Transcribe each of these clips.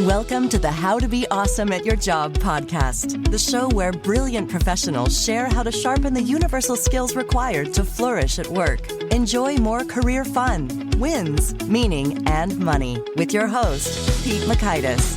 Welcome to the How to Be Awesome at Your Job podcast, the show where brilliant professionals share how to sharpen the universal skills required to flourish at work. Enjoy more career fun, wins, meaning, and money with your host, Pete Makaitis.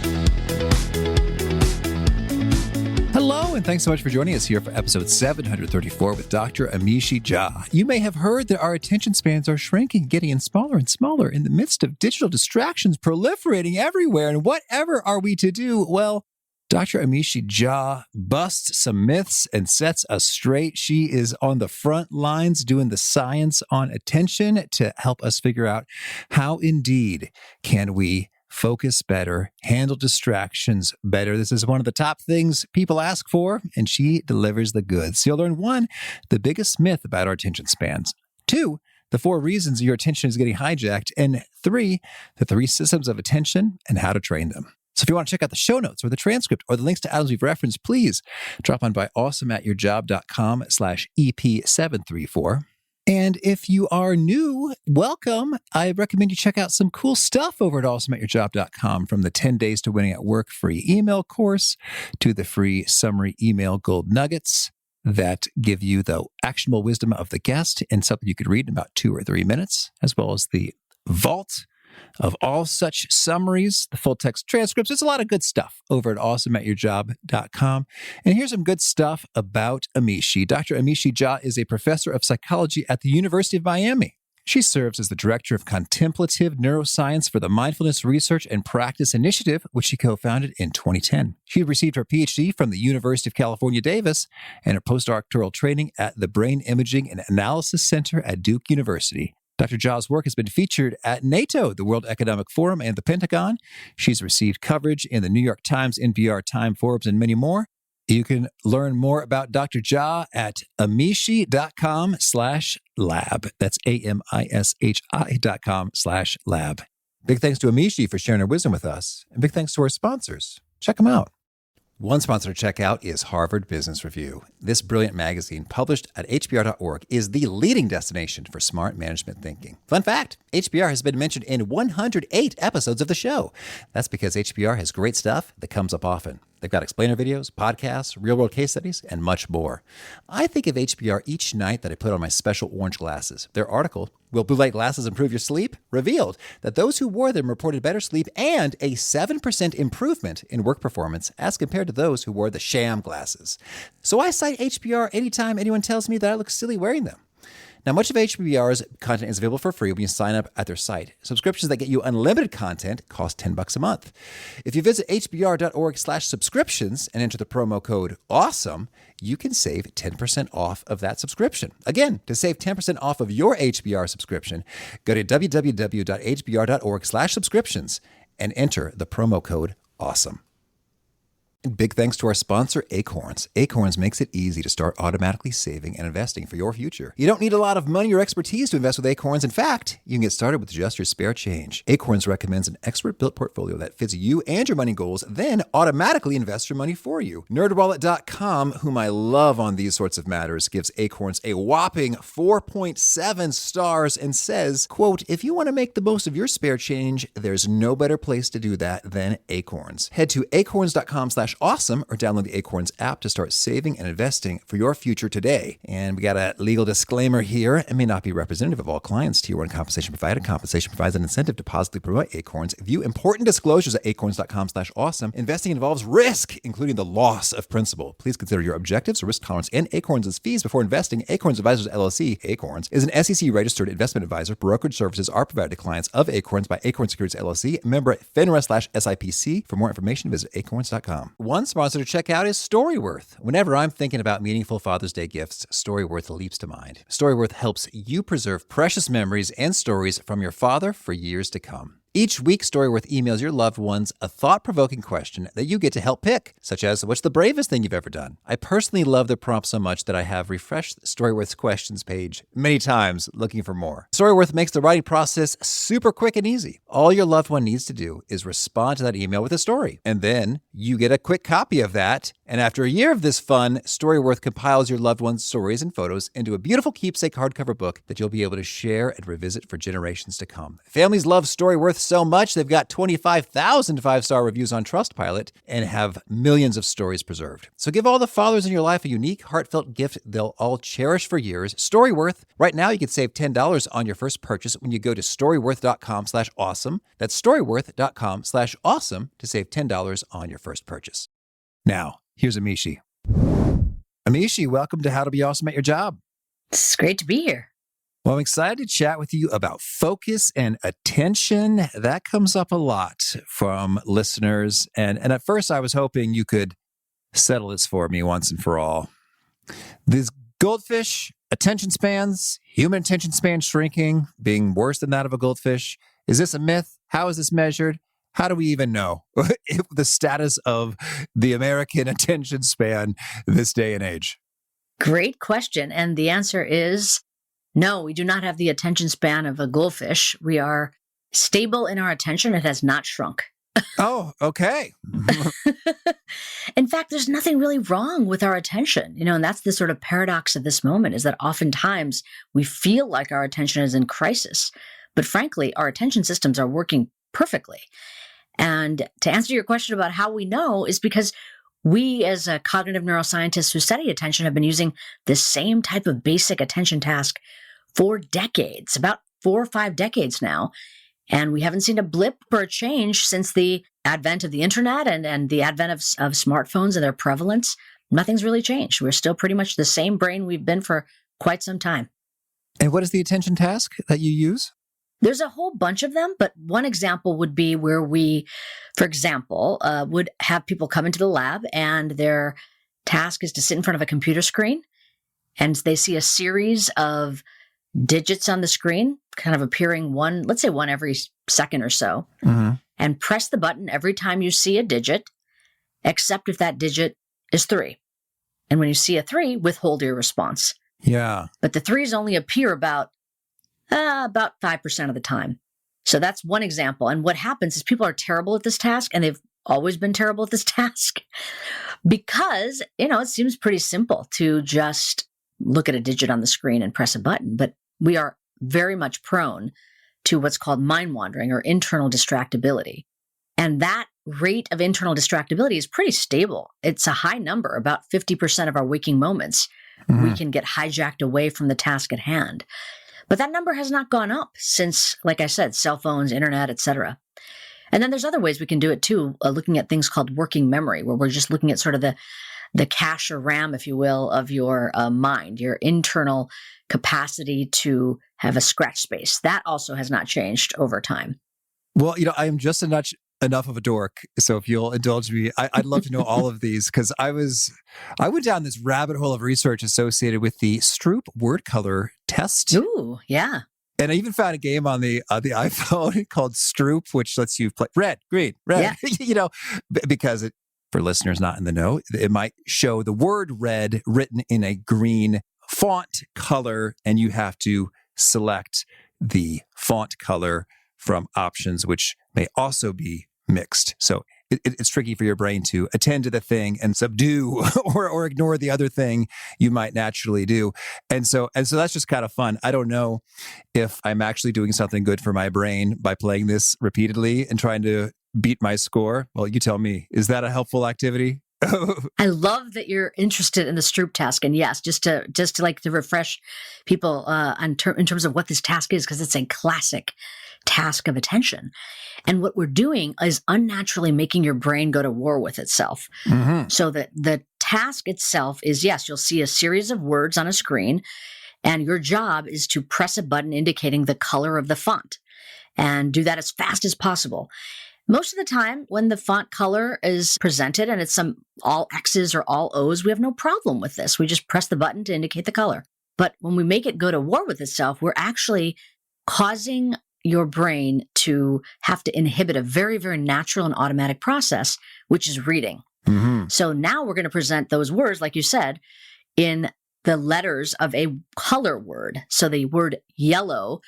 Hello, and thanks so much for joining us here for episode 734 with Dr. Amishi Jha. You may have heard that our attention spans are shrinking, getting smaller and smaller in the midst of digital distractions proliferating everywhere. And whatever are we to do? Well, Dr. Amishi Jha busts some myths and sets us straight. She is on the front lines doing the science on attention to help us figure out how indeed can we focus better, handle distractions better. This is one of the top things people ask for, and she delivers the goods. So you'll learn 1, the biggest myth about our attention spans. 2, the 4 reasons your attention is getting hijacked. And 3, the 3 systems of attention and how to train them. So if you want to check out the show notes or the transcript or the links to items we've referenced, please drop on by awesomeatyourjob.com/EP734. And if you are new, welcome. I recommend you check out some cool stuff over at awesomeatyourjob.com, from the 10 Days to Winning at Work free email course to the free summary email gold nuggets that give you the actionable wisdom of the guest and something you could read in about 2 or 3 minutes, as well as the vault of all such summaries, the full text transcripts. There's a lot of good stuff over at awesomeatyourjob.com. And here's some good stuff about Amishi. Dr. Amishi Jha is a professor of psychology at the University of Miami. She serves as the director of contemplative neuroscience for the Mindfulness Research and Practice Initiative, which she co-founded in 2010. She received her PhD from the University of California, Davis, and her postdoctoral training at the Brain Imaging and Analysis Center at Duke University. Dr. Jha's work has been featured at NATO, the World Economic Forum, and the Pentagon. She's received coverage in the New York Times, NPR, Time, Forbes, and many more. You can learn more about Dr. Jha at amishi.com/lab. That's AMISHI.com/lab. Big thanks to Amishi for sharing her wisdom with us. And big thanks to our sponsors. Check them out. One sponsor to check out is Harvard Business Review. This brilliant magazine, published at hbr.org, is the leading destination for smart management thinking. Fun fact, HBR has been mentioned in 108 episodes of the show. That's because HBR has great stuff that comes up often. They've got explainer videos, podcasts, real-world case studies, and much more. I think of HBR each night that I put on my special orange glasses. Their article, Will Blue Light Glasses Improve Your Sleep?, revealed that those who wore them reported better sleep and a 7% improvement in work performance as compared to those who wore the sham glasses. So I cite HBR anytime anyone tells me that I look silly wearing them. Now, much of HBR's content is available for free when you sign up at their site. Subscriptions that get you unlimited content cost $10 a month. If you visit hbr.org/subscriptions and enter the promo code AWESOME, you can save 10% off of that subscription. Again, to save 10% off of your HBR subscription, go to www.hbr.org/subscriptions and enter the promo code AWESOME. And big thanks to our sponsor, Acorns. Acorns makes it easy to start automatically saving and investing for your future. You don't need a lot of money or expertise to invest with Acorns. In fact, you can get started with just your spare change. Acorns recommends an expert-built portfolio that fits you and your money goals, then automatically invests your money for you. NerdWallet.com, whom I love on these sorts of matters, gives Acorns a whopping 4.7 stars and says, quote, if you want to make the most of your spare change, there's no better place to do that than Acorns. Head to acorns.com/awesome or download the Acorns app to start saving and investing for your future today. And we got a legal disclaimer here. It may not be representative of all clients. Tier 1 compensation provided. Compensation provides an incentive to positively promote Acorns. View important disclosures at acorns.com/awesome. Investing involves risk, including the loss of principal. Please consider your objectives, risk tolerance, and Acorns' fees before investing. Acorns Advisors LLC, Acorns, is an SEC-registered investment advisor. Brokerage services are provided to clients of Acorns by Acorns Securities LLC, member FINRA/SIPC. For more information, visit acorns.com. One sponsor to check out is Storyworth. Whenever I'm thinking about meaningful Father's Day gifts, Storyworth leaps to mind. Storyworth helps you preserve precious memories and stories from your father for years to come. Each week, Storyworth emails your loved ones a thought-provoking question that you get to help pick, such as, what's the bravest thing you've ever done? I personally love the prompt so much that I have refreshed Storyworth's questions page many times looking for more. Storyworth makes the writing process super quick and easy. All your loved one needs to do is respond to that email with a story, and then you get a quick copy of that. And after a year of this fun, Storyworth compiles your loved one's stories and photos into a beautiful keepsake hardcover book that you'll be able to share and revisit for generations to come. Families love Storyworth so much, they've got 25,000 five-star reviews on Trustpilot and have millions of stories preserved. So give all the fathers in your life a unique, heartfelt gift they'll all cherish for years. Storyworth. Right now, you can save $10 on your first purchase when you go to storyworth.com/awesome. That's storyworth.com/awesome to save $10 on your first purchase. Now, here's Amishi. Amishi, welcome to How to Be Awesome at Your Job. It's great to be here. Well, I'm excited to chat with you about focus and attention. That comes up a lot from listeners. And at first, I was hoping you could settle this for me once and for all. These goldfish attention spans, human attention span shrinking, being worse than that of a goldfish. Is this a myth? How is this measured? How do we even know the status of the American attention span this day and age? Great question. And the answer is no, we do not have the attention span of a goldfish. We are stable in our attention. It has not shrunk. Oh, okay. In fact, there's nothing really wrong with our attention, and that's the sort of paradox of this moment is that oftentimes we feel like our attention is in crisis, but frankly, our attention systems are working perfectly. And to answer your question about how we know is because we as a cognitive neuroscientists who study attention have been using the same type of basic attention task for decades, about 4 or 5 decades now. And we haven't seen a blip or a change since the advent of the internet and the advent of smartphones and their prevalence. Nothing's really changed. We're still pretty much the same brain we've been for quite some time. And what is the attention task that you use? There's a whole bunch of them, but one example would be where we, for example, would have people come into the lab and their task is to sit in front of a computer screen and they see a series of digits on the screen, kind of appearing let's say one every second or so, and press the button every time you see a digit, except if that digit is 3. And when you see a 3, withhold your response. Yeah. But the 3s only appear about 5% of the time. So that's one example. And what happens is people are terrible at this task, and they've always been terrible at this task because, it seems pretty simple to just look at a digit on the screen and press a button. But we are very much prone to what's called mind wandering or internal distractibility. And that rate of internal distractibility is pretty stable. It's a high number, about 50% of our waking moments. We can get hijacked away from the task at hand. But that number has not gone up since, like I said, cell phones, internet, etc. And then there's other ways we can do it too, looking at things called working memory, where we're just looking at sort of the cache or RAM, if you will, of your mind, your internal capacity to have a scratch space. That also has not changed over time. Well, I am just enough of a dork. So if you'll indulge me, I'd love to know all of these because I went down this rabbit hole of research associated with the Stroop word color test. Ooh, yeah. And I even found a game on the iPhone called Stroop, which lets you play red, green, red, Yeah. Because for listeners not in the know, it might show the word red written in a green font color, and you have to select the font color from options, which may also be mixed. So it's tricky for your brain to attend to the thing and subdue or ignore the other thing you might naturally do. And so that's just kind of fun. I don't know if I'm actually doing something good for my brain by playing this repeatedly and trying to beat my score. Well, you tell me. Is that a helpful activity? I love that you're interested in the Stroop task. And yes, just to like to refresh people in terms of what this task is, because it's a classic task of attention. And what we're doing is unnaturally making your brain go to war with itself. So that the task itself is, yes, you'll see a series of words on a screen, and your job is to press a button indicating the color of the font and do that as fast as possible. Most of the time, when the font color is presented and it's some all X's or all O's, we have no problem with this. We just press the button to indicate the color. But when we make it go to war with itself, we're actually causing your brain to have to inhibit a very, very natural and automatic process, which is reading. So now we're going to present those words, like you said, in the letters of a color word. So the word yellow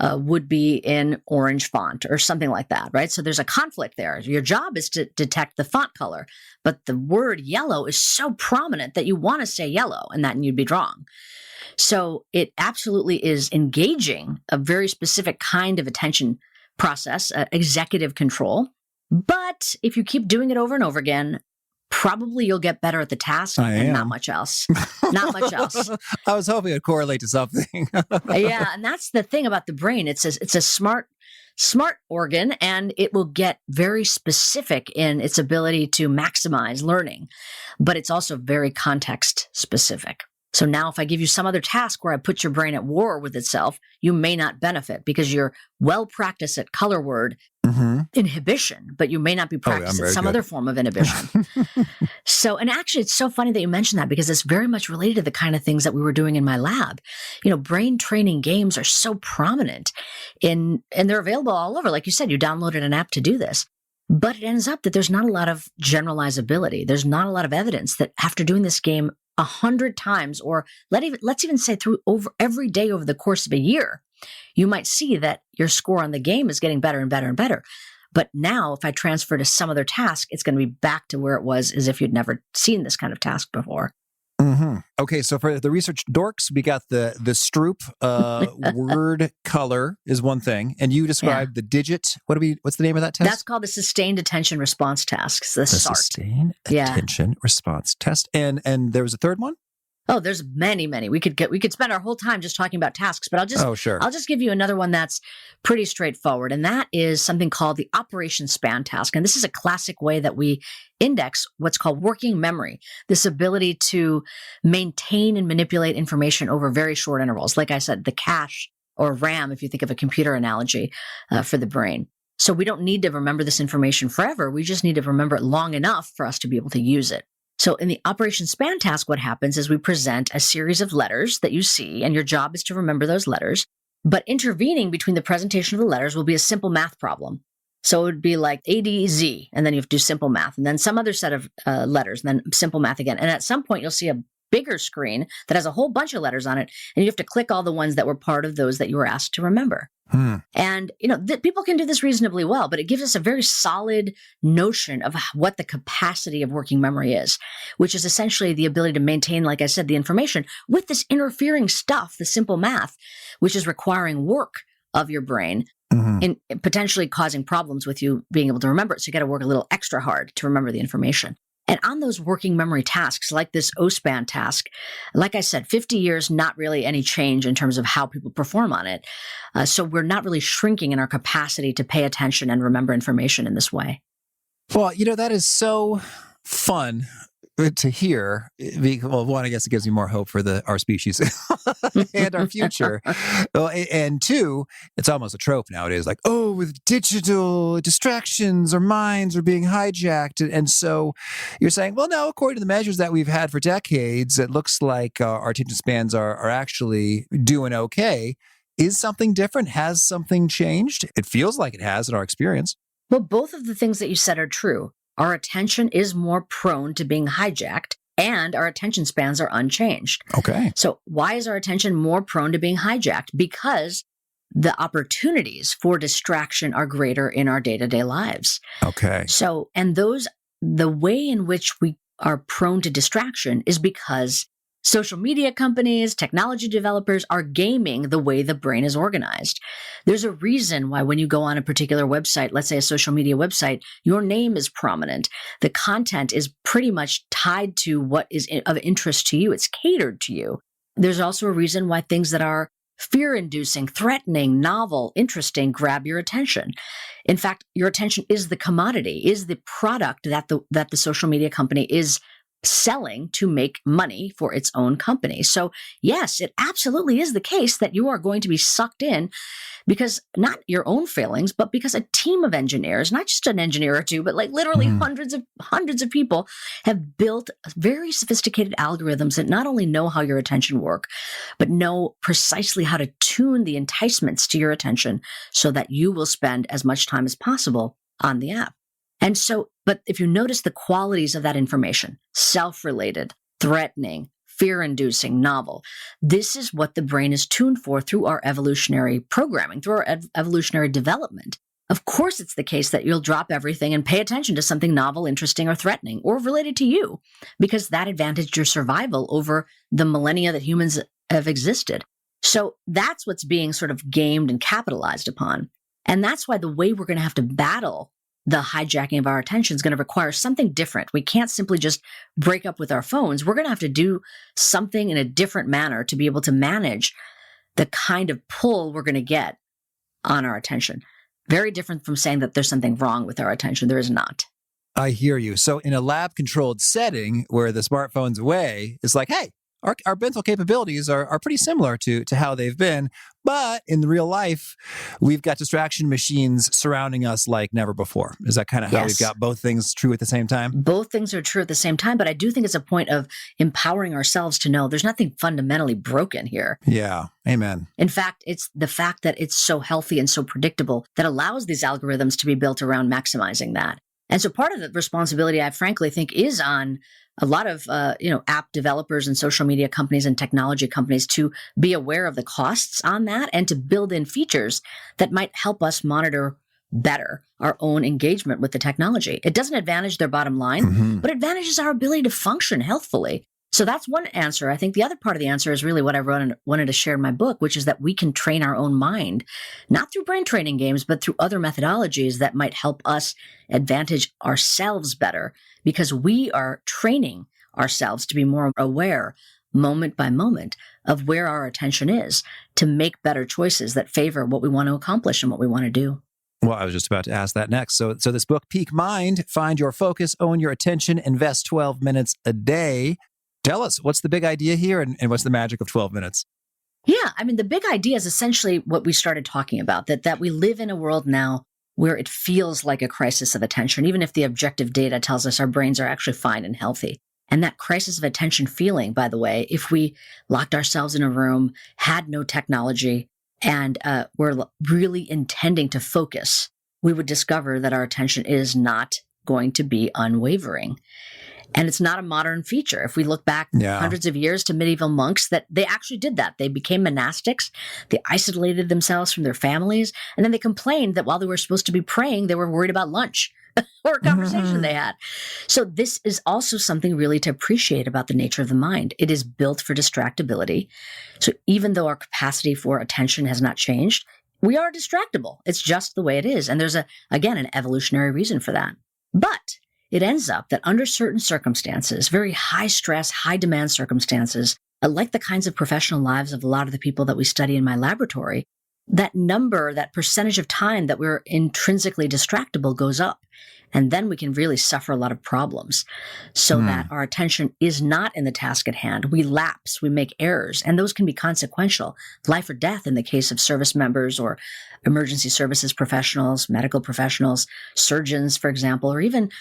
would be in orange font or something like that, right? So there's a conflict there. Your job is to detect the font color, but the word yellow is so prominent that you want to say yellow, and you'd be wrong. So it absolutely is engaging a very specific kind of attention process, executive control. But if you keep doing it over and over again, probably you'll get better at the task and not much else. Not much else. I was hoping it would correlate to something. Yeah, and that's the thing about the brain. It's a smart organ, and it will get very specific in its ability to maximize learning, but it's also very context specific. So now if I give you some other task where I put your brain at war with itself, you may not benefit because you're well practiced at color word inhibition, but you may not be practiced at some other form of inhibition. So, and actually it's so funny that you mentioned that because it's very much related to the kind of things that we were doing in my lab. Brain training games are so prominent and they're available all over. Like you said, you downloaded an app to do this. But it ends up that there's not a lot of generalizability. There's not a lot of evidence that after doing this game 100 times, or let's even say through over every day over the course of a year, you might see that your score on the game is getting better and better and better. But now if I transfer to some other task, it's going to be back to where it was as if you'd never seen this kind of task before. Okay, so for the research dorks, we got the Stroop word color is one thing, and you described the digit. What's the name of that test? That's called the Sustained Attention Response Tasks, the SART. Sustained Attention Response Test, and there was a third one. Oh, there's many. We could spend our whole time just talking about tasks, but I'll just give you another one that's pretty straightforward, and that is something called the Operation Span task. And this is a classic way that we index what's called working memory, this ability to maintain and manipulate information over very short intervals. Like I said, the cache or RAM, if you think of a computer analogy for the brain. So we don't need to remember this information forever. We just need to remember it long enough for us to be able to use it. So in the Operation Span task, what happens is we present a series of letters that you see, and your job is to remember those letters. But intervening between the presentation of the letters will be a simple math problem. So it would be like A, D, Z, and then you have to do simple math, and then some other set of letters, and then simple math again. And at some point, you'll see a bigger screen that has a whole bunch of letters on it, and you have to click all the ones that were part of those that you were asked to remember. And, people can do this reasonably well, but it gives us a very solid notion of what the capacity of working memory is, which is essentially the ability to maintain, like I said, the information with this interfering stuff, the simple math, which is requiring work of your brain and potentially causing problems with you being able to remember it. So you got to work a little extra hard to remember the information. And on those working memory tasks, like this OSPAN task, like I said, 50 years, not really any change in terms of how people perform on it. So we're not really shrinking in our capacity to pay attention and remember information in this way. Well, that is so fun to hear. Well, one, I guess it gives me more hope for our species and our future. And two, it's almost a trope nowadays, like, with digital distractions, our minds are being hijacked. And so you're saying, well, no, according to the measures that we've had for decades, it looks like our attention spans are actually doing okay. Is something different? Has something changed? It feels like it has in our experience. Well, both of the things that you said are true. Our attention is more prone to being hijacked, and our attention spans are unchanged. Okay. So why is our attention more prone to being hijacked? Because the opportunities for distraction are greater in our day-to-day lives. Okay. So, and the way in which we are prone to distraction is because social media companies, technology developers are gaming the way the brain is organized. There's a reason why when you go on a particular website, let's say a social media website, your name is prominent. The content is pretty much tied to what is of interest to you. It's catered to you. There's also a reason why things that are fear-inducing, threatening, novel, interesting grab your attention. In fact, your attention is the commodity, is the product that the social media company is selling to make money for its own company. So yes, it absolutely is the case that you are going to be sucked in because not your own failings, but because a team of engineers, not just an engineer or two, but like literally hundreds of people have built very sophisticated algorithms that not only know how your attention work, but know precisely how to tune the enticements to your attention so that you will spend as much time as possible on the app. And so, but if you notice the qualities of that information, self-related, threatening, fear-inducing, novel, this is what the brain is tuned for through our evolutionary programming, through our evolutionary development. Of course, it's the case that you'll drop everything and pay attention to something novel, interesting, or threatening, or related to you, because that advantaged your survival over the millennia that humans have existed. So that's what's being sort of gamed and capitalized upon. And that's why the way we're going to have to battle the hijacking of our attention is going to require something different. We can't simply just break up with our phones. We're going to have to do something in a different manner to be able to manage the kind of pull we're going to get on our attention. Very different from saying that there's something wrong with our attention. There is not. I hear you. So in a lab-controlled setting where the smartphone's away, it's like, hey, our mental capabilities are pretty similar to how they've been. But in real life, we've got distraction machines surrounding us like never before. Is that kind of how we've got both things true at the same time? Both things are true at the same time. But I do think it's a point of empowering ourselves to know there's nothing fundamentally broken here. Yeah. Amen. In fact, it's the fact that it's so healthy and so predictable that allows these algorithms to be built around maximizing that. And so part of the responsibility, I frankly think, is on a lot of app developers and social media companies and technology companies to be aware of the costs on that and to build in features that might help us monitor better our own engagement with the technology. It doesn't advantage their bottom line, but advantages our ability to function healthfully. So that's one answer. I think the other part of the answer is really what I wanted to share in my book, which is that we can train our own mind, not through brain training games, but through other methodologies that might help us advantage ourselves better because we are training ourselves to be more aware moment by moment of where our attention is to make better choices that favor what we want to accomplish and what we want to do. Well, I was just about to ask that next. So this book, Peak Mind, Find Your Focus, Own Your Attention, Invest 12 minutes a day. Tell us, what's the big idea here and what's the magic of 12 minutes? Yeah, I mean, the big idea is essentially what we started talking about, that we live in a world now where it feels like a crisis of attention, even if the objective data tells us our brains are actually fine and healthy. And that crisis of attention feeling, by the way, if we locked ourselves in a room, had no technology, and were really intending to focus, we would discover that our attention is not going to be unwavering. And it's not a modern feature. If we look back hundreds of years to medieval monks, that they actually did that. They became monastics. They isolated themselves from their families. And then they complained that while they were supposed to be praying, they were worried about lunch or a conversation they had. So this is also something really to appreciate about the nature of the mind. It is built for distractibility. So even though our capacity for attention has not changed, we are distractible. It's just the way it is. And there's, again, an evolutionary reason for that. But it ends up that under certain circumstances, very high stress, high demand circumstances, like the kinds of professional lives of a lot of the people that we study in my laboratory, that number, that percentage of time that we're intrinsically distractible goes up. And then we can really suffer a lot of problems so that our attention is not in the task at hand. We lapse, we make errors, and those can be consequential, life or death in the case of service members or emergency services professionals, medical professionals, surgeons, for example, or even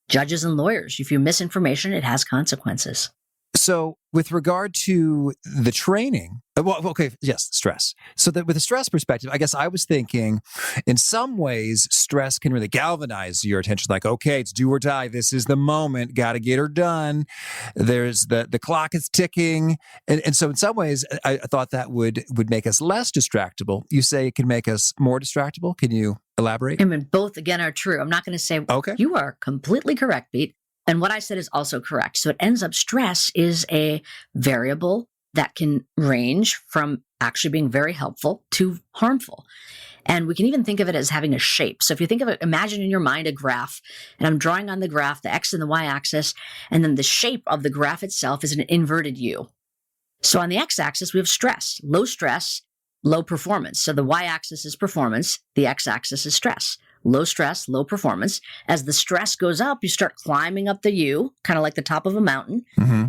judges and lawyers. If you miss information, it has consequences. So with regard to the training, stress. So that with a stress perspective, I guess I was thinking in some ways, stress can really galvanize your attention. Like, okay, it's do or die. This is the moment. Got to get her done. There's the clock is ticking. And so in some ways, I thought that would make us less distractible. You say it can make us more distractible. Can you elaborate? I mean, both again are true. I'm not going to say you are completely correct, Pete. And what I said is also correct. So it ends up stress is a variable that can range from actually being very helpful to harmful. And we can even think of it as having a shape. So if you think of it, imagine in your mind a graph, and I'm drawing on the graph, the X and the Y axis, and then the shape of the graph itself is an inverted U. So on the X axis, we have stress, low performance. So the Y axis is performance, the X axis is stress. Low stress, low performance. As the stress goes up, you start climbing up the U, kind of like the top of a mountain,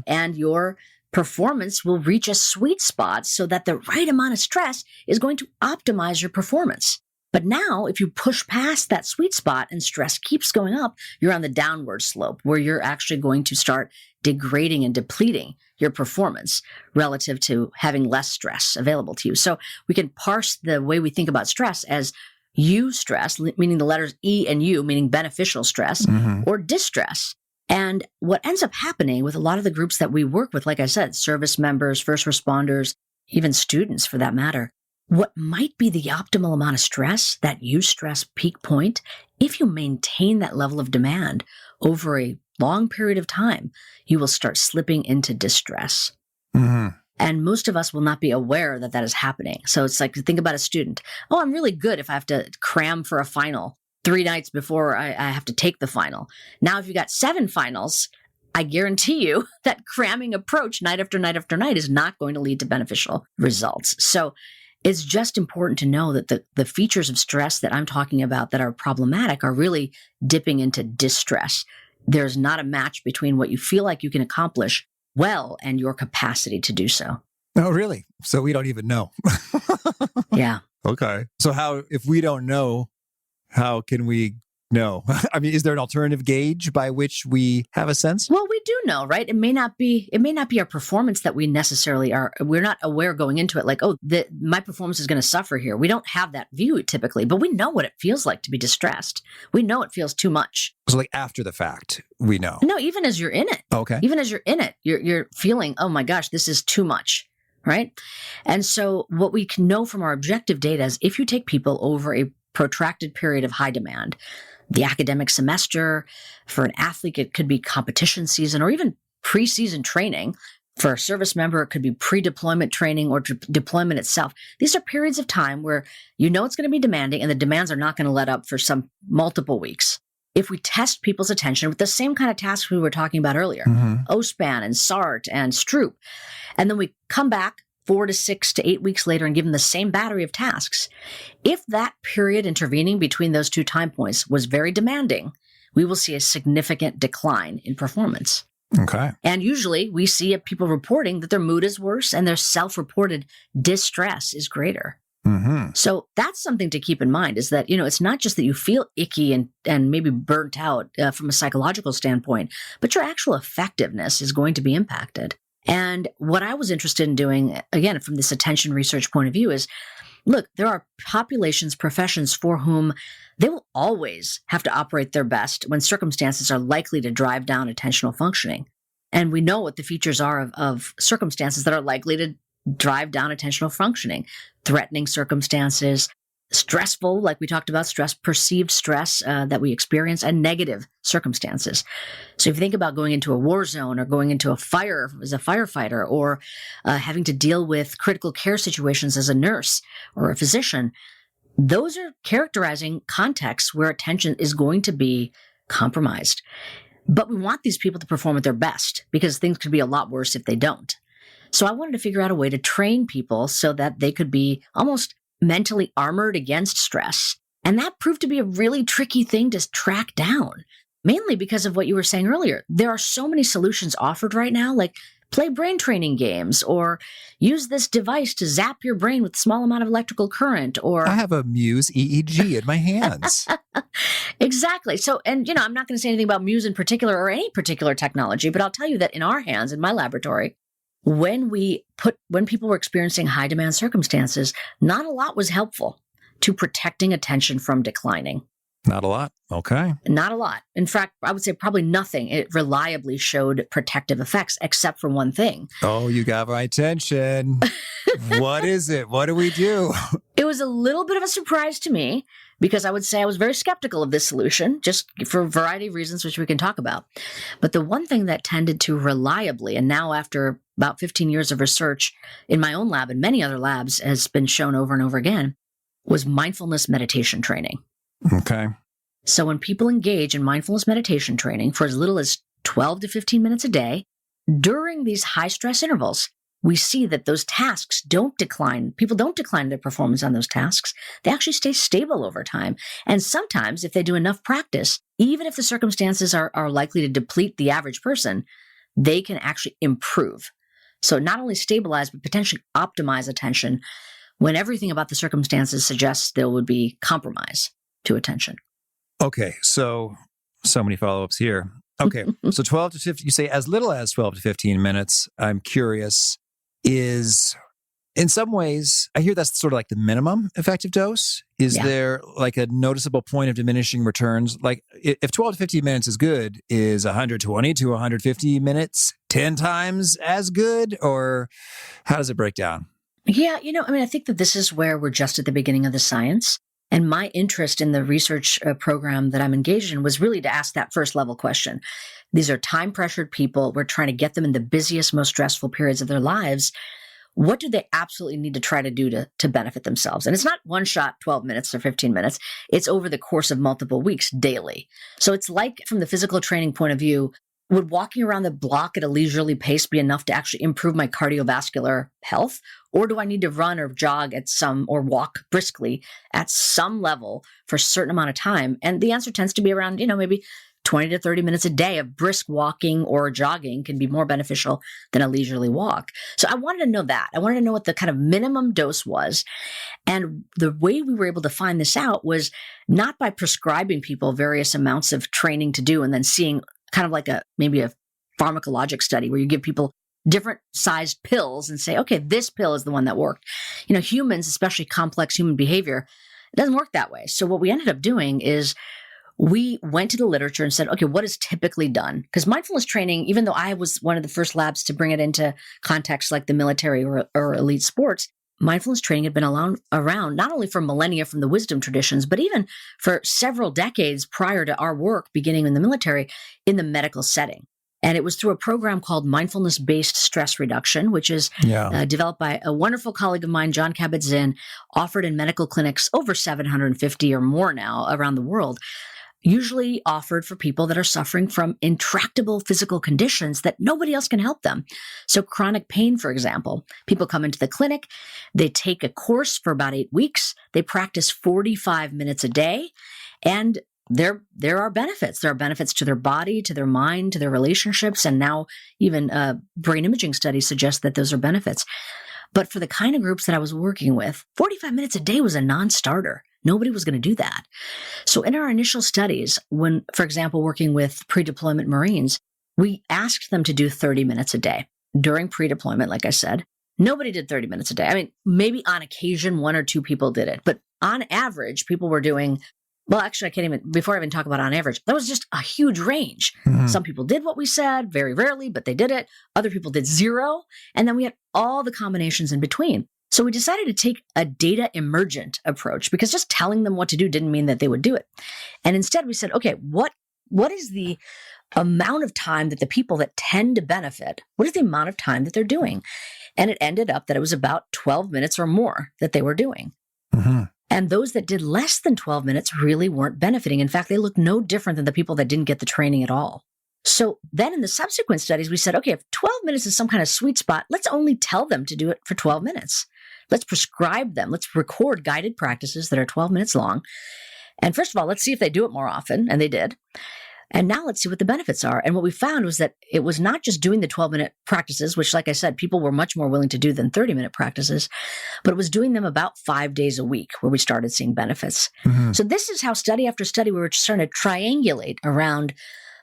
and your performance will reach a sweet spot so that the right amount of stress is going to optimize your performance. But now, if you push past that sweet spot and stress keeps going up, you're on the downward slope where you're actually going to start degrading and depleting your performance relative to having less stress available to you. So we can parse the way we think about stress as eustress, meaning the letters E and U, meaning beneficial stress, or distress. And what ends up happening with a lot of the groups that we work with, like I said, service members, first responders, even students for that matter, what might be the optimal amount of stress, that eustress peak point, if you maintain that level of demand over a long period of time, you will start slipping into distress. And most of us will not be aware that that is happening. So it's like, think about a student. Oh, I'm really good if I have to cram for a final 3 nights before I have to take the final. Now, if you got 7 finals, I guarantee you that cramming approach night after night after night is not going to lead to beneficial results. So it's just important to know that the features of stress that I'm talking about that are problematic are really dipping into distress. There's not a match between what you feel like you can accomplish well and your capacity to do so. Oh, really? So we don't even know. Yeah. Okay. So if we don't know, how can we know? I mean, is there an alternative gauge by which we have a sense? Well, we do know, right? It may not be our performance that we necessarily are. We're not aware going into it like, oh, my performance is going to suffer here. We don't have that view typically, but we know what it feels like to be distressed. We know it feels too much. So like after the fact, we know. No, even as you're in it. Okay. Even as you're in it, you're feeling, oh my gosh, this is too much. Right. And so what we can know from our objective data is if you take people over a protracted period of high demand, the academic semester, for an athlete, it could be competition season or even preseason training. For a service member, it could be pre-deployment training or deployment itself. These are periods of time where you know it's going to be demanding and the demands are not going to let up for some multiple weeks. If we test people's attention with the same kind of tasks we were talking about earlier, OSPAN and SART and Stroop, and then we come back 4 to 6 to 8 weeks later and give them the same battery of tasks, if that period intervening between those 2 time points was very demanding, we will see a significant decline in performance. Okay. And usually we see people reporting that their mood is worse and their self-reported distress is greater. So that's something to keep in mind is that, it's not just that you feel icky and maybe burnt out from a psychological standpoint, but your actual effectiveness is going to be impacted. And what I was interested in doing, again, from this attention research point of view is, look, there are populations, professions for whom they will always have to operate their best when circumstances are likely to drive down attentional functioning. And we know what the features are of circumstances that are likely to drive down attentional functioning, threatening circumstances, stressful, like we talked about, perceived stress that we experience, and negative circumstances. So if you think about going into a war zone or going into a fire as a firefighter or having to deal with critical care situations as a nurse or a physician, those are characterizing contexts where attention is going to be compromised. But we want these people to perform at their best because things could be a lot worse if they don't. So I wanted to figure out a way to train people so that they could be almost mentally armored against stress. And that proved to be a really tricky thing to track down, mainly because of what you were saying earlier. There are so many solutions offered right now, like play brain training games or use this device to zap your brain with a small amount of electrical current or... I have a Muse EEG in my hands. Exactly. So, and I'm not going to say anything about Muse in particular or any particular technology, but I'll tell you that in our hands, in my laboratory, when people were experiencing high demand circumstances, not a lot was helpful to protecting attention from declining. Not a lot. Okay. Not a lot. In fact, I would say probably nothing. It reliably showed protective effects, except for one thing. Oh, you got my attention. What is it? What do we do? It was a little bit of a surprise to me because I would say I was very skeptical of this solution, just for a variety of reasons, which we can talk about. But the one thing that tended to reliably, and now after about 15 years of research in my own lab and many other labs has been shown over and over again, was mindfulness meditation training. Okay. So when people engage in mindfulness meditation training for as little as 12 to 15 minutes a day, during these high stress intervals, we see that those tasks don't decline. People don't decline their performance on those tasks. They actually stay stable over time. And sometimes if they do enough practice, even if the circumstances are likely to deplete the average person, they can actually improve. So not only stabilize, but potentially optimize attention when everything about the circumstances suggests there would be compromise to attention. Okay, so many follow-ups here. Okay, so 12 to 15, you say as little as 12 to 15 minutes. I'm curious, is in some ways, I hear that's sort of like the minimum effective dose. Is there like a noticeable point of diminishing returns? Like if 12 to 15 minutes is good, is 120 to 150 minutes 10 times as good? Or how does it break down? Yeah, I think that this is where we're just at the beginning of the science. And my interest in the research program that I'm engaged in was really to ask that first level question. These are time pressured people. We're trying to get them in the busiest, most stressful periods of their lives. what do they absolutely need to try to do to benefit themselves? And it's not one shot, 12 minutes or 15 minutes. It's over the course of multiple weeks daily. So it's like, from the physical training point of view, would walking around the block at a leisurely pace be enough to actually improve my cardiovascular health? Or do I need to run or jog or walk briskly at some level for a certain amount of time? And the answer tends to be around, maybe 20 to 30 minutes a day of brisk walking or jogging can be more beneficial than a leisurely walk. So I wanted to know that. I wanted to know what the kind of minimum dose was. And the way we were able to find this out was not by prescribing people various amounts of training to do and then seeing kind of like maybe a pharmacologic study where you give people different sized pills and say, okay, this pill is the one that worked. Humans, especially complex human behavior, it doesn't work that way. So what we ended up doing is we went to the literature and said, okay, what is typically done? Because mindfulness training, even though I was one of the first labs to bring it into contexts like the military or elite sports, mindfulness training had been around not only for millennia from the wisdom traditions, but even for several decades prior to our work beginning in the military in the medical setting. And it was through a program called mindfulness-based stress reduction, which is developed by a wonderful colleague of mine, John Kabat-Zinn, offered in medical clinics over 750 or more now around the world, usually offered for people that are suffering from intractable physical conditions that nobody else can help them. So chronic pain, for example, people come into the clinic, they take a course for about 8 weeks, they practice 45 minutes a day, and there are benefits. There are benefits to their body, to their mind, to their relationships, and now even brain imaging studies suggest that those are benefits. But for the kind of groups that I was working with, 45 minutes a day was a non-starter. Nobody was going to do that. So in our initial studies, when, for example, working with pre-deployment Marines, we asked them to do 30 minutes a day. During pre-deployment, like I said, nobody did 30 minutes a day. I mean, maybe on occasion, 1 or 2 people did it. But on average, people were doing, well, actually, before I even talk about on average, that was just a huge range. Mm-hmm. Some people did what we said, very rarely, but they did it. Other people did 0. And then we had all the combinations in between. So we decided to take a data emergent approach because just telling them what to do didn't mean that they would do it. And instead we said, okay, what is the amount of time that the people that tend to benefit, what is the amount of time that they're doing? And it ended up that it was about 12 minutes or more that they were doing. Mm-hmm. And those that did less than 12 minutes really weren't benefiting. In fact, they looked no different than the people that didn't get the training at all. So then in the subsequent studies, we said, okay, if 12 minutes is some kind of sweet spot, let's only tell them to do it for 12 minutes. Let's prescribe them. Let's record guided practices that are 12 minutes long. And first of all, let's see if they do it more often. And they did. And now let's see what the benefits are. And what we found was that it was not just doing the 12-minute practices, which, like I said, people were much more willing to do than 30-minute practices, but it was doing them about 5 days a week where we started seeing benefits. Mm-hmm. So this is how study after study, we were starting to triangulate around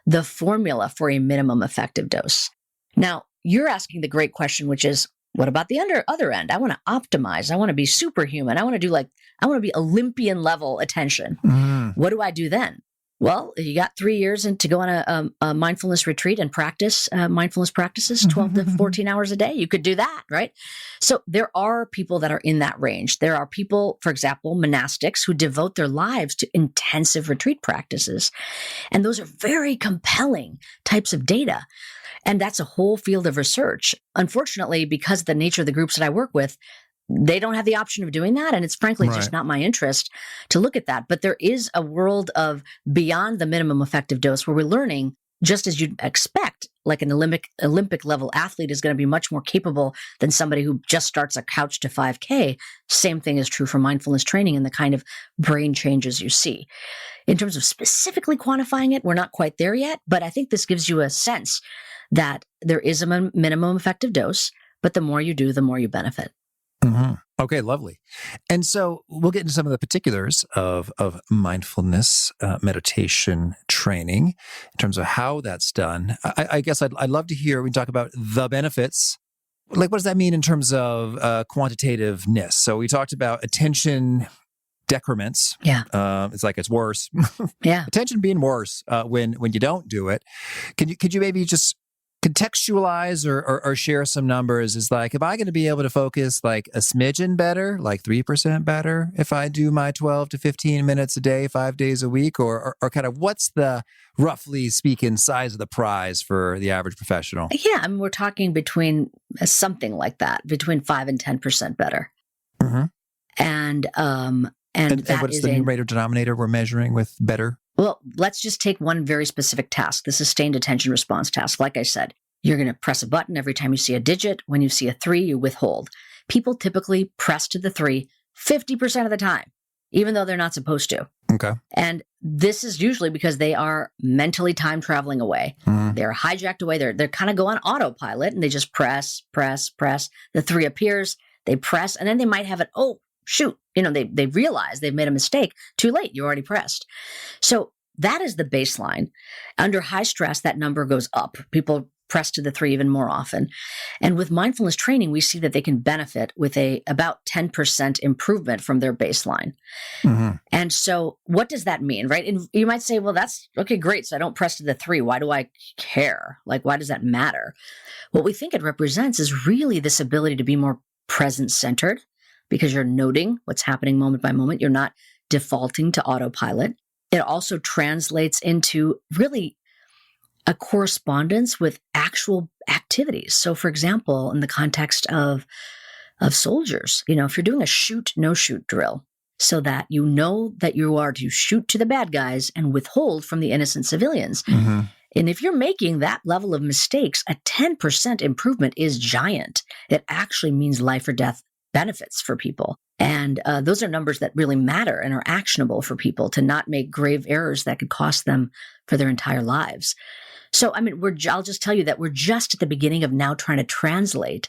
the formula for a minimum effective dose. Now, you're asking the great question, which is, what about the other end? I want to optimize. I want to be superhuman. I want to be Olympian level attention. Mm-hmm. What do I do then? Well, you got 3 years to go on a mindfulness retreat and practice mindfulness practices, 12 to 14 hours a day. You could do that, right? So there are people that are in that range. There are people, for example, monastics who devote their lives to intensive retreat practices. And those are very compelling types of data. And that's a whole field of research. Unfortunately, because of the nature of the groups that I work with, they don't have the option of doing that. And it's frankly just not my interest to look at that. But there is a world of beyond the minimum effective dose where we're learning, just as you'd expect, like an Olympic level athlete is going to be much more capable than somebody who just starts a couch to 5K. Same thing is true for mindfulness training and the kind of brain changes you see. In terms of specifically quantifying it, we're not quite there yet. But I think this gives you a sense that there is a minimum effective dose, but the more you do, the more you benefit. Mm-hmm. Okay, lovely. And so we'll get into some of the particulars of mindfulness meditation training in terms of how that's done. I guess I'd love to hear, we talk about the benefits. Like, what does that mean in terms of quantitativeness? So we talked about attention decrements. Yeah. It's like it's worse. Yeah. Attention being worse when you don't do it. Could you maybe just contextualize or share some numbers is like, am I going to be able to focus like a smidgen better, like 3% better if I do my 12 to 15 minutes a day, 5 days a week? Or kind of what's the, roughly speaking, size of the prize for the average professional? Yeah, I mean, we're talking between something like that, between 5 and 10% better. Mm-hmm. And what's the numerator denominator we're measuring with better? Well, let's just take one very specific task, the sustained attention response task. Like I said, you're going to press a button every time you see a digit. When you see a 3, you withhold. People typically press to the 3 50% of the time, even though they're not supposed to. Okay. And this is usually because they are mentally time traveling away. Mm-hmm. They're hijacked away. They're kind of go on autopilot and they just press. The 3 appears, they press, and then they might have it, oh, shoot, they realize they've made a mistake. Too late, you already pressed. So that is the baseline. Under high stress, that number goes up. People press to the 3 even more often. And with mindfulness training, we see that they can benefit with about 10% improvement from their baseline. Mm-hmm. And so what does that mean, right? And you might say, well, that's okay, great. So I don't press to the 3. Why do I care? Like, why does that matter? What we think it represents is really this ability to be more present-centered, because you're noting what's happening moment by moment. You're not defaulting to autopilot. It also translates into really a correspondence with actual activities. So, for example, in the context of soldiers, if you're doing a shoot, no shoot drill, so that you know that you are to shoot to the bad guys and withhold from the innocent civilians. Mm-hmm. And if you're making that level of mistakes, a 10% improvement is giant. It actually means life or death benefits for people. And those are numbers that really matter and are actionable for people to not make grave errors that could cost them for their entire lives. So, I mean, I'll just tell you that we're just at the beginning of now trying to translate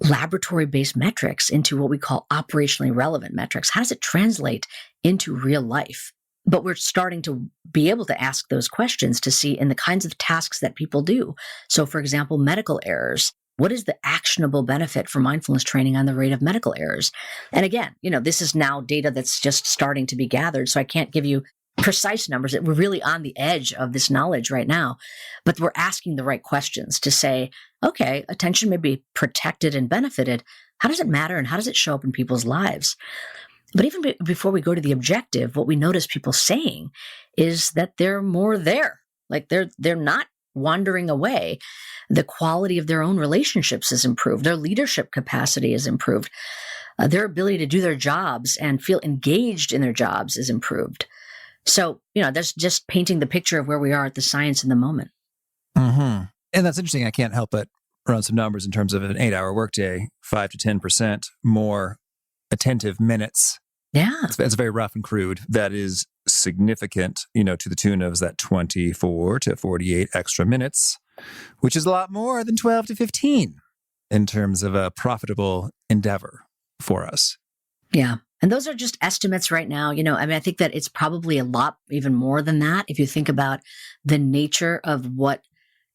laboratory-based metrics into what we call operationally relevant metrics. How does it translate into real life? But we're starting to be able to ask those questions to see in the kinds of tasks that people do. So, for example, medical errors. What is the actionable benefit for mindfulness training on the rate of medical errors? And again, this is now data that's just starting to be gathered. So I can't give you precise numbers. We're really on the edge of this knowledge right now, but we're asking the right questions to say, okay, attention may be protected and benefited. How does it matter? And how does it show up in people's lives? But even before we go to the objective, what we notice people saying is that they're more there. Like they're not wandering away. The quality of their own relationships is improved. Their leadership capacity is improved. Their ability to do their jobs and feel engaged in their jobs is improved. So, that's just painting the picture of where we are at the science in the moment. Mm-hmm. And that's interesting. I can't help but run some numbers in terms of an 8-hour workday, 5 to 10% more attentive minutes. Yeah. It's very rough and crude. That is significant, to the tune of that 24 to 48 extra minutes, which is a lot more than 12 to 15 in terms of a profitable endeavor for us. Yeah. And those are just estimates right now. I think that it's probably a lot even more than that if you think about the nature of what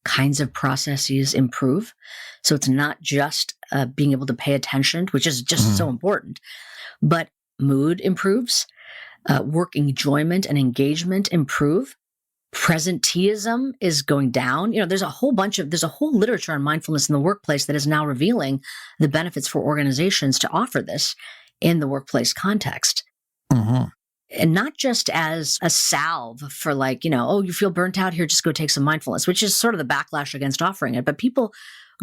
kinds of processes improve. So it's not just being able to pay attention, which is just so important, but mood improves, work enjoyment and engagement improve. Presenteeism is going down. There's a whole literature on mindfulness in the workplace that is now revealing the benefits for organizations to offer this in the workplace context. Mm-hmm. And not just as a salve for you feel burnt out here, just go take some mindfulness, which is sort of the backlash against offering it. But people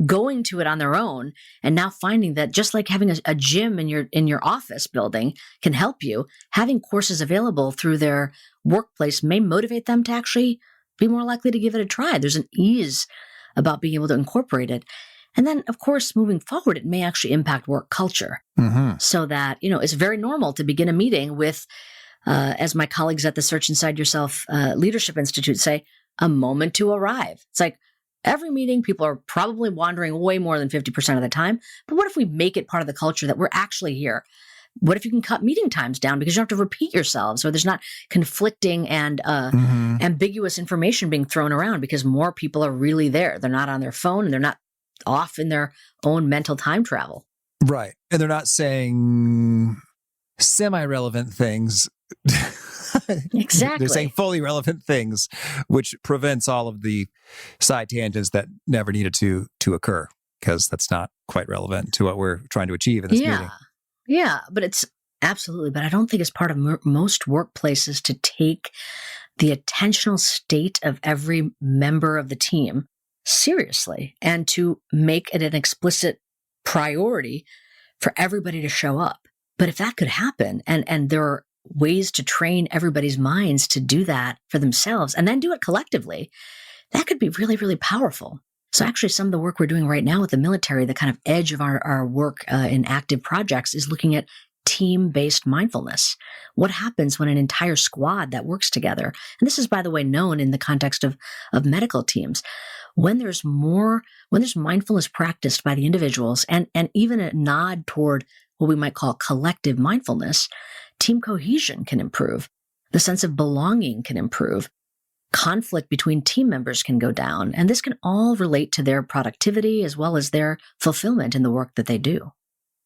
going to it on their own and now finding that just like having a gym in your office building can help you, having courses available through their workplace may motivate them to actually be more likely to give it a try. There's an ease about being able to incorporate it. And then, of course, moving forward, it may actually impact work culture so that, it's very normal to begin a meeting with, as my colleagues at the Search Inside Yourself Leadership Institute say, a moment to arrive. It's like every meeting, people are probably wandering way more than 50% of the time. But what if we make it part of the culture that we're actually here? What if you can cut meeting times down because you don't have to repeat yourselves, or there's not conflicting and ambiguous information being thrown around because more people are really there. They're not on their phone and they're not off in their own mental time travel. Right. And they're not saying semi-relevant things Exactly. They're saying fully relevant things, which prevents all of the side tangents that never needed to occur, because that's not quite relevant to what we're trying to achieve in this meeting. Yeah, but it's absolutely, but I don't think it's part of most workplaces to take the attentional state of every member of the team seriously and to make it an explicit priority for everybody to show up. But if that could happen, and there are ways to train everybody's minds to do that for themselves and then do it collectively, that could be really, really powerful. So actually, some of the work we're doing right now with the military, the kind of edge of our work in active projects, is looking at team-based mindfulness. What happens when an entire squad that works together, and this is, by the way, known in the context of medical teams, when there's mindfulness practiced by the individuals and even a nod toward what we might call collective mindfulness, team cohesion can improve. The sense of belonging can improve. Conflict between team members can go down. And this can all relate to their productivity as well as their fulfillment in the work that they do.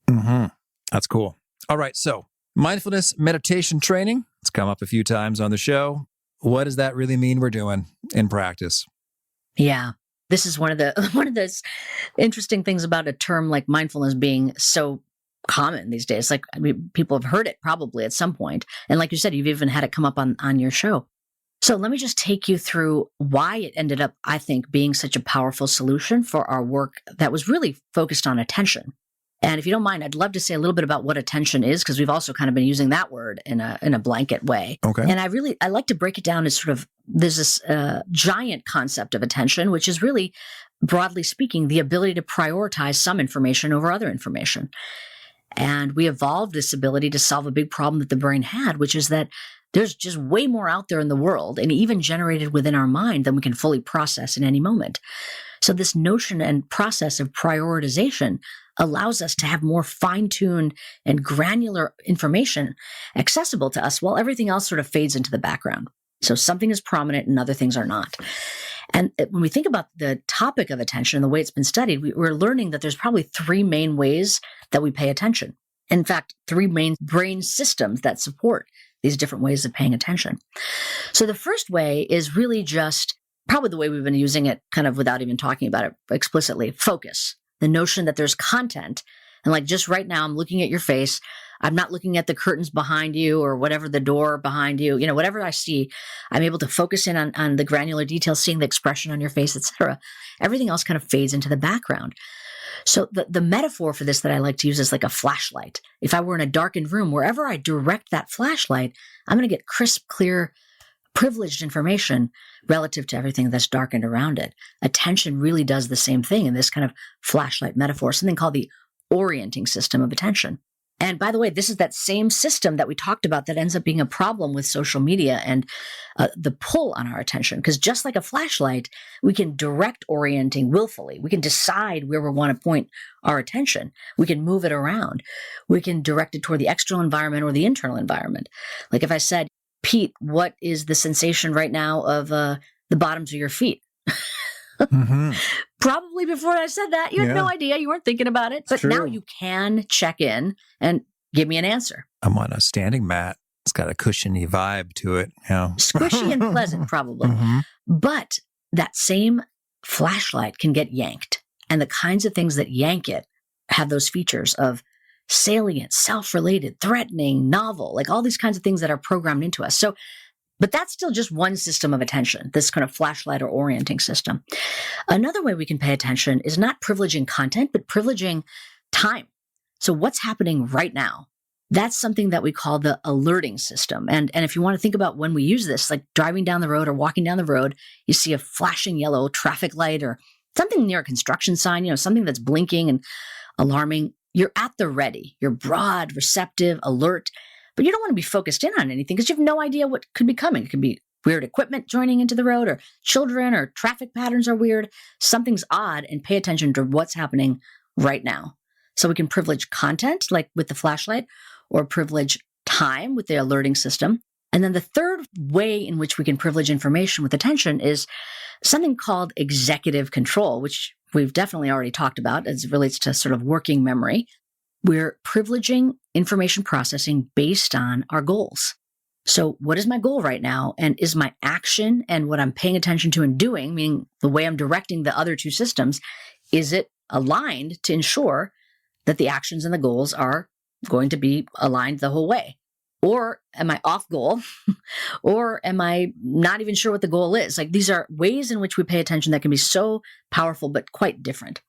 Mm-hmm. That's cool. All right. So mindfulness meditation training. It's come up a few times on the show. What does that really mean we're doing in practice? Yeah. This is one of those interesting things about a term like mindfulness being so common these days. Like, I mean, people have heard it probably at some point. And like you said, you've even had it come up on your show. So let me just take you through why it ended up, I think, being such a powerful solution for our work that was really focused on attention. And if you don't mind, I'd love to say a little bit about what attention is, because we've also kind of been using that word in a blanket way. Okay. And I like to break it down as sort of, there's this giant concept of attention, which is really, broadly speaking, the ability to prioritize some information over other information. And we evolved this ability to solve a big problem that the brain had, which is that there's just way more out there in the world and even generated within our mind than we can fully process in any moment. So this notion and process of prioritization allows us to have more fine-tuned and granular information accessible to us while everything else sort of fades into the background. So something is prominent and other things are not. And when we think about the topic of attention and the way it's been studied, we're learning that there's probably three main ways that we pay attention. In fact, three main brain systems that support these different ways of paying attention. So the first way is really just probably the way we've been using it kind of without even talking about it explicitly, focus. The notion that there's content. And like just right now, I'm looking at your face. I'm not looking at the curtains behind you or whatever, the door behind you, whatever I see, I'm able to focus in on the granular details, seeing the expression on your face, etc. Everything else kind of fades into the background. So the metaphor for this that I like to use is like a flashlight. If I were in a darkened room, wherever I direct that flashlight, I'm going to get crisp, clear, privileged information relative to everything that's darkened around it. Attention really does the same thing in this kind of flashlight metaphor, something called the orienting system of attention. And by the way, this is that same system that we talked about that ends up being a problem with social media and the pull on our attention. Because just like a flashlight, we can direct orienting willfully. We can decide where we want to point our attention. We can move it around. We can direct it toward the external environment or the internal environment. Like if I said, Pete, what is the sensation right now of the bottoms of your feet? Mm-hmm. Probably before I said that, you had no idea. You weren't thinking about it. But now you can check in and give me an answer. I'm on a standing mat. It's got a cushiony vibe to it. Squishy and pleasant, probably. Mm-hmm. But that same flashlight can get yanked. And the kinds of things that yank it have those features of salient, self-related, threatening, novel, like all these kinds of things that are programmed into us. But that's still just one system of attention, this kind of flashlight or orienting system. Another way we can pay attention is not privileging content, but privileging time. So what's happening right now? That's something that we call the alerting system. And if you want to think about when we use this, like driving down the road or walking down the road, you see a flashing yellow traffic light or something near a construction sign, something that's blinking and alarming. You're at the ready. You're broad, receptive, alert. But you don't want to be focused in on anything because you have no idea what could be coming. It could be weird equipment joining into the road or children or traffic patterns are weird. Something's odd and pay attention to what's happening right now. So we can privilege content like with the flashlight or privilege time with the alerting system. And then the third way in which we can privilege information with attention is something called executive control, which we've definitely already talked about as it relates to sort of working memory. We're privileging information processing based on our goals. So what is my goal right now? And is my action and what I'm paying attention to and doing, meaning the way I'm directing the other two systems, is it aligned to ensure that the actions and the goals are going to be aligned the whole way? Or am I off goal? Or am I not even sure what the goal is? Like, these are ways in which we pay attention that can be so powerful, but quite different.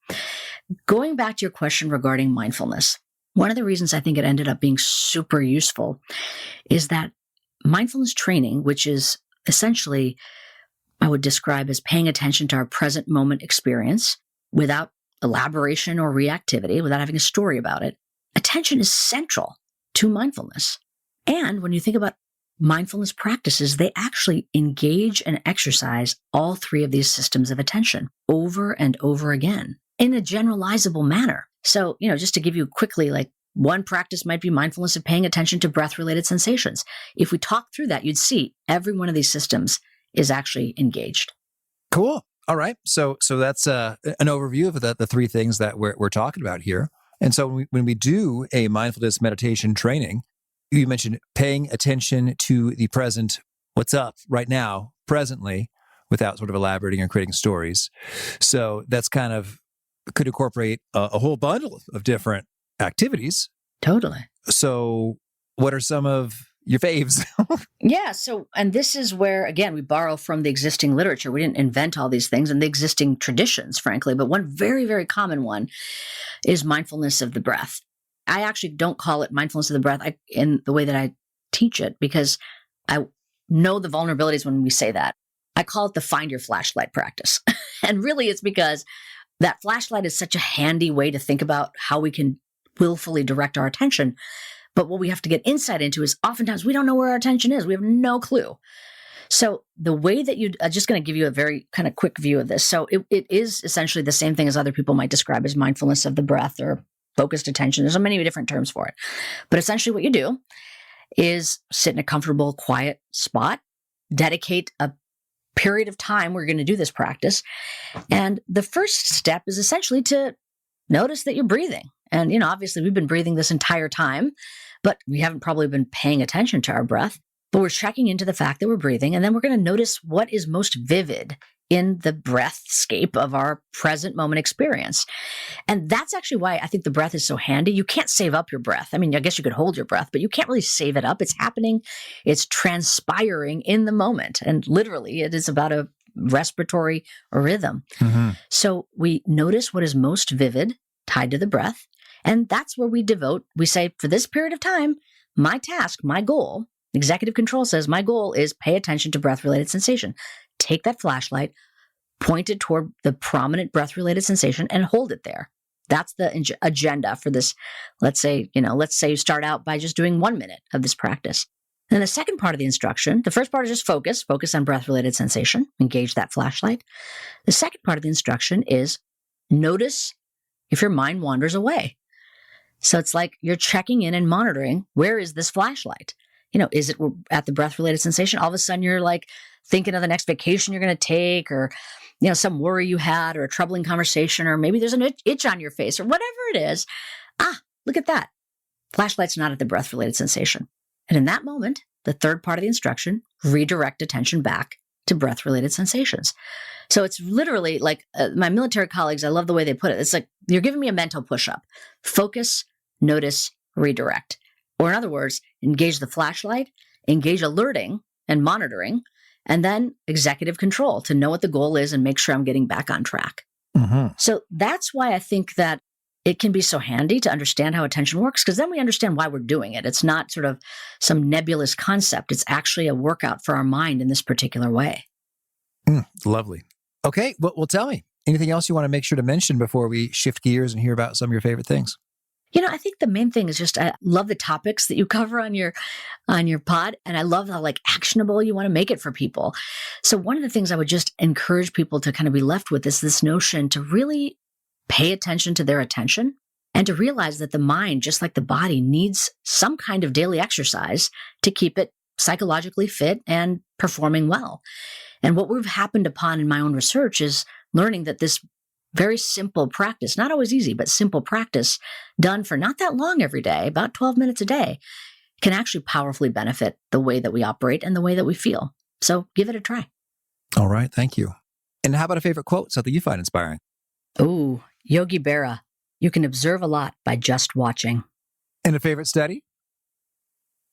Going back to your question regarding mindfulness, one of the reasons I think it ended up being super useful is that mindfulness training, which is essentially, I would describe as paying attention to our present moment experience without elaboration or reactivity, without having a story about it. Attention is central to mindfulness. And when you think about mindfulness practices, they actually engage and exercise all three of these systems of attention over and over again in a generalizable manner. So, just to give you quickly, like, one practice might be mindfulness of paying attention to breath-related sensations. If we talk through that, you'd see every one of these systems is actually engaged. Cool. All right. So that's an overview of the three things that we're talking about here. And so when we do a mindfulness meditation training, you mentioned paying attention to the present, what's up right now, presently, without sort of elaborating or creating stories. So that's kind of could incorporate a whole bundle of different activities. Totally. So what are some of your faves? Yeah. So, and this is where, again, we borrow from the existing literature. We didn't invent all these things and the existing traditions, frankly. But one very, very common one is mindfulness of the breath. I actually don't call it mindfulness of the breath in the way that I teach it, because I know the vulnerabilities when we say that. I call it the find your flashlight practice. And really it's because that flashlight is such a handy way to think about how we can willfully direct our attention. But what we have to get insight into is oftentimes we don't know where our attention is. We have no clue. So the way that I'm just going to give you a very kind of quick view of this. So it is essentially the same thing as other people might describe as mindfulness of the breath or focused attention. There's so many different terms for it. But essentially what you do is sit in a comfortable, quiet spot, dedicate a period of time we're going to do this practice. And the first step is essentially to notice that you're breathing. And, obviously we've been breathing this entire time, but we haven't probably been paying attention to our breath. But we're checking into the fact that we're breathing. And then we're going to notice what is most vivid in the breathscape of our present moment experience. And that's actually why I think the breath is so handy. You can't save up your breath. I mean, I guess you could hold your breath, but you can't really save it up. It's happening. It's transpiring in the moment. And literally, it is about a respiratory rhythm. Mm-hmm. So we notice what is most vivid tied to the breath. And that's where we say, for this period of time, my task, my goal, executive control says my goal is pay attention to breath-related sensation. Take that flashlight, point it toward the prominent breath-related sensation, and hold it there. That's the agenda for this. Let's say you start out by just doing 1 minute of this practice. Then the second part of the instruction, the first part is just focus on breath-related sensation, engage that flashlight. The second part of the instruction is notice if your mind wanders away. So it's like you're checking in and monitoring, where is this flashlight? Is it at the breath-related sensation? All of a sudden you're like thinking of the next vacation you're going to take, or, some worry you had, or a troubling conversation, or maybe there's an itch on your face, or whatever it is. Look at that. Flashlight's not at the breath-related sensation. And in that moment, the third part of the instruction, redirect attention back to breath-related sensations. So it's literally like my military colleagues, I love the way they put it. It's like you're giving me a mental push-up. Focus, notice, redirect. Or in other words, engage the flashlight, engage alerting and monitoring, and then executive control to know what the goal is and make sure I'm getting back on track. Mm-hmm. So that's why I think that it can be so handy to understand how attention works, because then we understand why we're doing it. It's not sort of some nebulous concept. It's actually a workout for our mind in this particular way. Lovely. Okay. Well, tell me, anything else you want to make sure to mention before we shift gears and hear about some of your favorite things? I think the main thing is just, I love the topics that you cover on your pod. And I love how actionable you want to make it for people. So one of the things I would just encourage people to kind of be left with is this notion to really pay attention to their attention and to realize that the mind, just like the body, needs some kind of daily exercise to keep it psychologically fit and performing well. And what we've happened upon in my own research is learning that this very simple practice, not always easy, but simple practice done for not that long every day, about 12 minutes a day, can actually powerfully benefit the way that we operate and the way that we feel. So give it a try. All right. Thank you. And how about a favorite quote, something you find inspiring? Ooh, Yogi Berra, you can observe a lot by just watching. And a favorite study?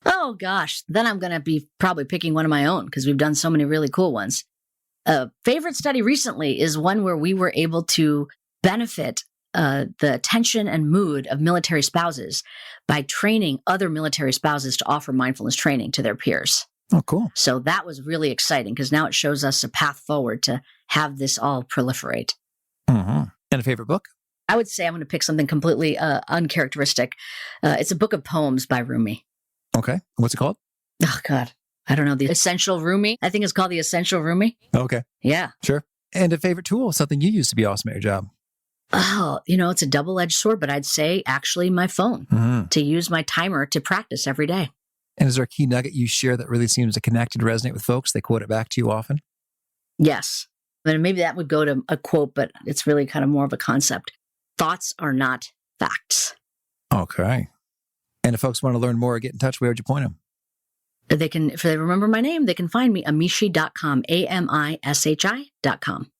Oh gosh, then I'm going to be probably picking one of my own because we've done so many really cool ones. A favorite study recently is one where we were able to benefit the attention and mood of military spouses by training other military spouses to offer mindfulness training to their peers. Oh, cool. So that was really exciting because now it shows us a path forward to have this all proliferate. Mm-hmm. And a favorite book? I would say I'm going to pick something completely uncharacteristic. It's a book of poems by Rumi. Okay. What's it called? Oh, God. I don't know. The Essential Rumi. I think it's called The Essential Rumi. Okay. Yeah. Sure. And a favorite tool, something you use to be awesome at your job? Oh, it's a double-edged sword, but I'd say actually my phone to use my timer to practice every day. And is there a key nugget you share that really seems to connect and resonate with folks? They quote it back to you often? Yes. But maybe that would go to a quote, but it's really kind of more of a concept. Thoughts are not facts. Okay. And if folks want to learn more or get in touch, where would you point them? They can, if they remember my name, they can find me, Amishi.com, AMISHI.com.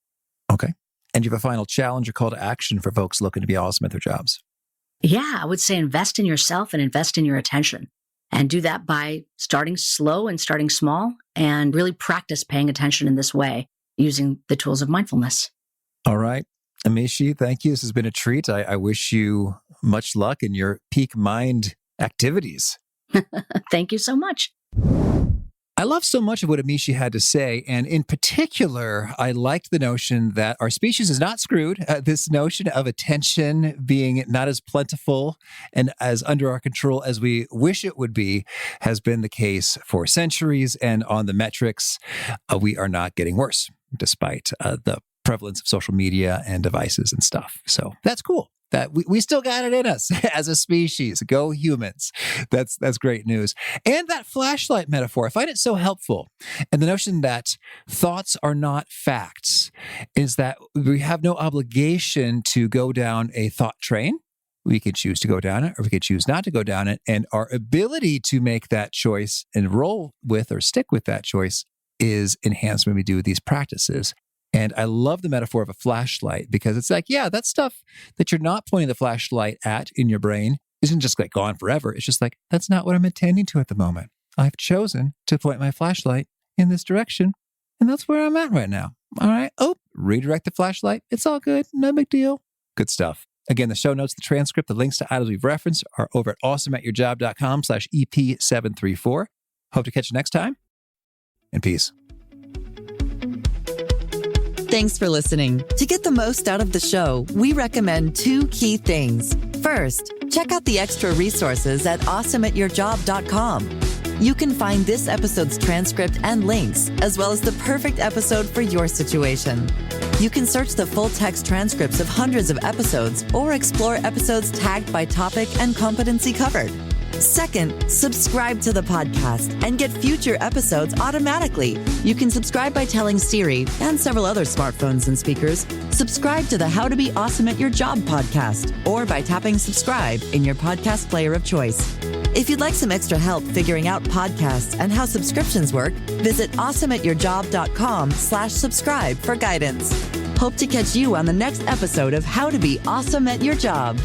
Okay. And you have a final challenge or call to action for folks looking to be awesome at their jobs? Yeah, I would say invest in yourself and invest in your attention. And do that by starting slow and starting small and really practice paying attention in this way using the tools of mindfulness. All right. Amishi, thank you. This has been a treat. I wish you much luck in your peak mind activities. Thank you so much. I love so much of what Amishi had to say, and in particular, I liked the notion that our species is not screwed. This notion of attention being not as plentiful and as under our control as we wish it would be has been the case for centuries, and on the metrics, we are not getting worse, despite the prevalence of social media and devices and stuff. So that's cool. That we still got it in us as a species. Go humans. That's great news. And that flashlight metaphor, I find it so helpful. And the notion that thoughts are not facts is that we have no obligation to go down a thought train. We can choose to go down it or we can choose not to go down it. And our ability to make that choice and roll with or stick with that choice is enhanced when we do these practices. And I love the metaphor of a flashlight because it's like, yeah, that stuff that you're not pointing the flashlight at in your brain isn't just like gone forever. It's just like, that's not what I'm attending to at the moment. I've chosen to point my flashlight in this direction. And that's where I'm at right now. All right. Oh, redirect the flashlight. It's all good. No big deal. Good stuff. Again, the show notes, the transcript, the links to items we've referenced are over at awesomeatyourjob.com/EP734. Hope to catch you next time. And peace. Thanks for listening. To get the most out of the show, we recommend 2 key things. First, check out the extra resources at awesomeatyourjob.com. You can find this episode's transcript and links, as well as the perfect episode for your situation. You can search the full text transcripts of hundreds of episodes or explore episodes tagged by topic and competency covered. Second, subscribe to the podcast and get future episodes automatically. You can subscribe by telling Siri and several other smartphones and speakers, subscribe to the How to Be Awesome at Your Job podcast, or by tapping subscribe in your podcast player of choice. If you'd like some extra help figuring out podcasts and how subscriptions work, visit awesomeatyourjob.com/subscribe for guidance. Hope to catch you on the next episode of How to Be Awesome at Your Job.